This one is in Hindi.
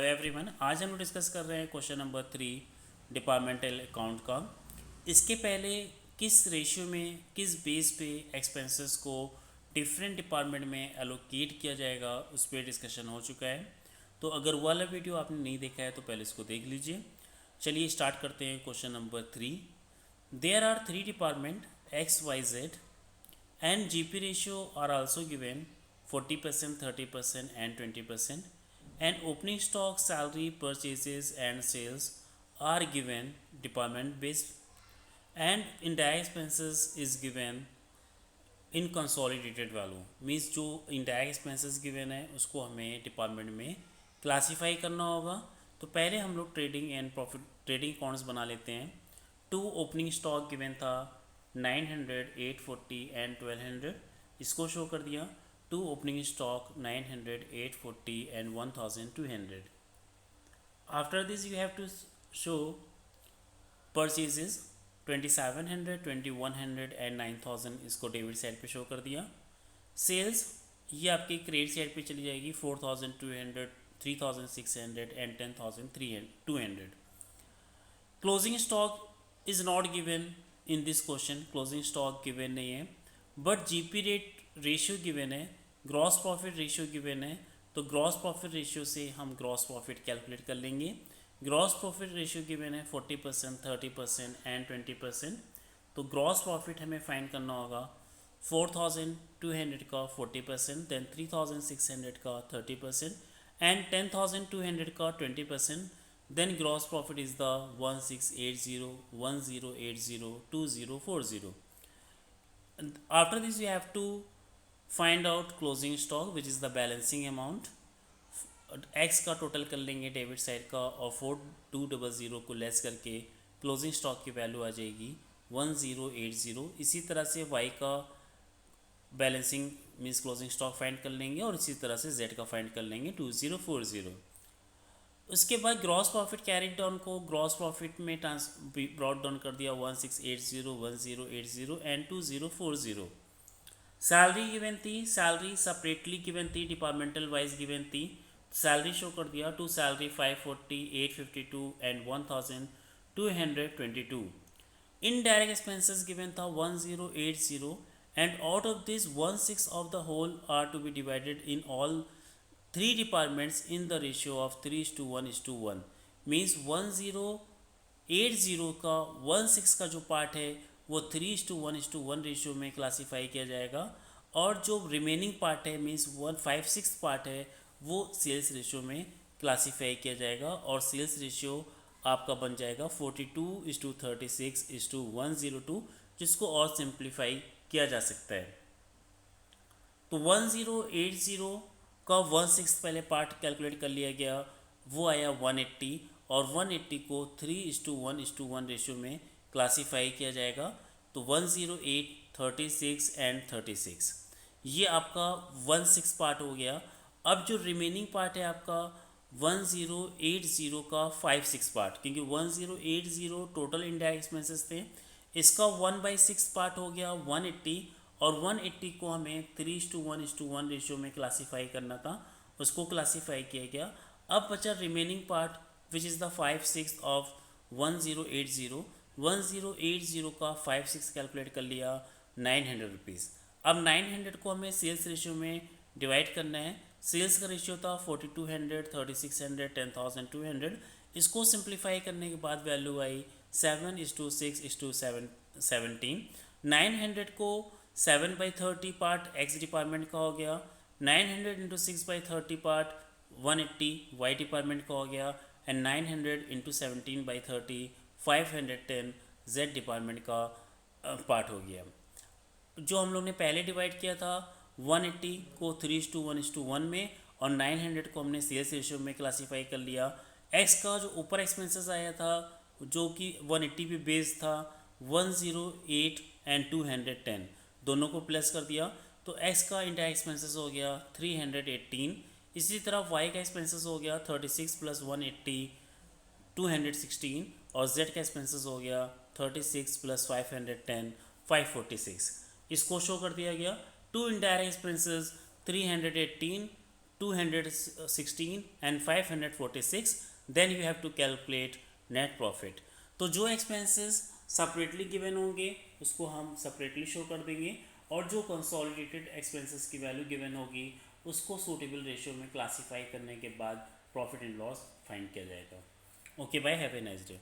एवरीवन, आज हम लोग डिस्कस कर रहे हैं क्वेश्चन नंबर 3 डिपार्टमेंटल अकाउंट का। इसके पहले किस रेशियो में किस बेस पे एक्सपेंसेस को डिफरेंट डिपार्टमेंट में एलोकेट किया जाएगा उस पर डिस्कशन हो चुका है। तो अगर वो वाला वीडियो आपने नहीं देखा है तो पहले इसको देख लीजिए। चलिए स्टार्ट करते हैं question number 3। There are 3 department XYZ and GP ratio are also given 40%, 30% and 20%, and opening stock, salary, purchases and sales are given department based, and indirect expenses is given in consolidated value. Means जो इनडायरेक्ट एक्सपेंसेस गिवन है उसको हमें डिपार्टमेंट में क्लासीफाई करना होगा। तो पहले हम लोग trading and profit trading accounts बना लेते हैं। 2 ओपनिंग स्टॉक गिवन था 900, 840 एंड 1200, इसको शो कर दिया। 2 opening stock 900, 840 and 1200। After this you have to show purchases 2700, 2100 and 9000, इसको डेबिट साइड पे शो कर दिया। सेल्स ये आपकी क्रेडिट साइड पे चली जाएगी 4200, 3600 and 10200। Closing stock is not given in this question, closing stock given नहीं है, but GP rate ratio given है, ग्रॉस प्रॉफिट रेशियो गिवन है। तो ग्रॉस प्रॉफिट रेशियो से हम ग्रॉस प्रॉफिट कैलकुलेट कर लेंगे। ग्रॉस प्रॉफिट रेशियो गिवन है 40%, 30% एंड 20%। तो ग्रॉस प्रॉफिट हमें फाइंड करना होगा 4200 का 40%, देन 3600 का 30% एंड 10200 का 20%। Then gross profit is the 1680, 1080, 2040। After this you have to find out closing stock which is the balancing amount। X का टोटल कर लेंगे डेबिट साइड का और 4200 को लेस करके क्लोजिंग स्टॉक की वैल्यू आ जाएगी 1080। इसी तरह से वाई का balancing means closing stock find कर लेंगे और इसी तरह से जेड का फाइंड कर लेंगे 2040। उसके बाद ग्रॉस प्रॉफिट कैरी डाउन को ग्रॉस प्रॉफिट में ब्रॉड डाउन कर दिया 1680, 1080 एंड 2040। सैलरी गिवन थी, सैलरी सेपरेटली गिवन थी, डिपार्टमेंटल वाइज गिवन थी। सैलरी शो कर दिया, to salary 540, 852 and 1222। Indirect expenses given था 1080 and out of this 1/6 of the whole are to be divided in all 3 departments in the ratio of 3:1:1। Means 1080 का 1/6 का जो पार्ट है वो 3:1:1 रेशियो में क्लासीफाई किया जाएगा, और जो रिमेनिंग पार्ट है मीन्स 1/5/6 पार्ट है वो सेल्स रेशियो में क्लासीफाई किया जाएगा। और सेल्स रेशियो आपका बन जाएगा 42:36:102, जिसको और सिंप्लीफाई किया जा सकता है। तो 1080 का 1/6 पहले पार्ट कैलकुलेट कर लिया गया, वो आया 180, और 180 को 3:1:1 रेशियो में क्लासीफाई किया जाएगा। तो 108, 36 एंड 36, ये आपका 1/6 पार्ट हो गया। अब जो रिमेनिंग पार्ट है आपका 1080 का 5/6 पार्ट, क्योंकि 1080 टोटल इनडायरेक्ट एक्सपेंसेस थे, इसका 1/6 पार्ट हो गया 180, और 180 को हमें 3:1:1 रेशियो में क्लासीफाई करना था, उसको क्लासीफाई किया गया। अब बचा remaining part which is the 5/6 of 1080। 1080 का 5/6 कैलकुलेट कर लिया 900 रुपीज़। अब 900 को हमें सेल्स रेशियो में डिवाइड करना है। सेल्स का रेशियो था 4200, 3600, 10200। इसको सिंप्लीफाई करने के बाद वैल्यू आई 7:6:17। 900 को 7/30 पार्ट एक्स डिपार्टमेंट का हो गया, 900 इंटू 6/30 पार्ट 180 वाई डिपार्टमेंट का हो गया, एंड 900 इंटू 17/30 510 जेड डिपार्टमेंट का पार्ट हो गया। जो हम लोग ने पहले डिवाइड किया था 180 को 3:1:1 में, और 900 को हमने सेल्स रेशियो में क्लासीफाई कर लिया। एक्स का जो ऊपर एक्सपेंसेस आया था जो कि 180 पे बेस था 108 एंड 210, दोनों को प्लस कर दिया, तो एक्स का इंडायरेक्ट एक्सपेंसेस हो गया 318। इसी तरह वाई का एक्सपेंसेस हो गया 36 + 180 216, और जेड का एक्सपेंसेस हो गया 36 + 510 546। इसको शो कर दिया गया। To indirect expenses 318 216 and 546, then you have to calculate net profit. तो जो expenses separately given होंगे उसको हम separately show कर देंगे, और जो consolidated expenses की value given होगी उसको suitable ratio में classify करने के बाद profit and loss find किया जाएगा. Okay, bye, have a nice day.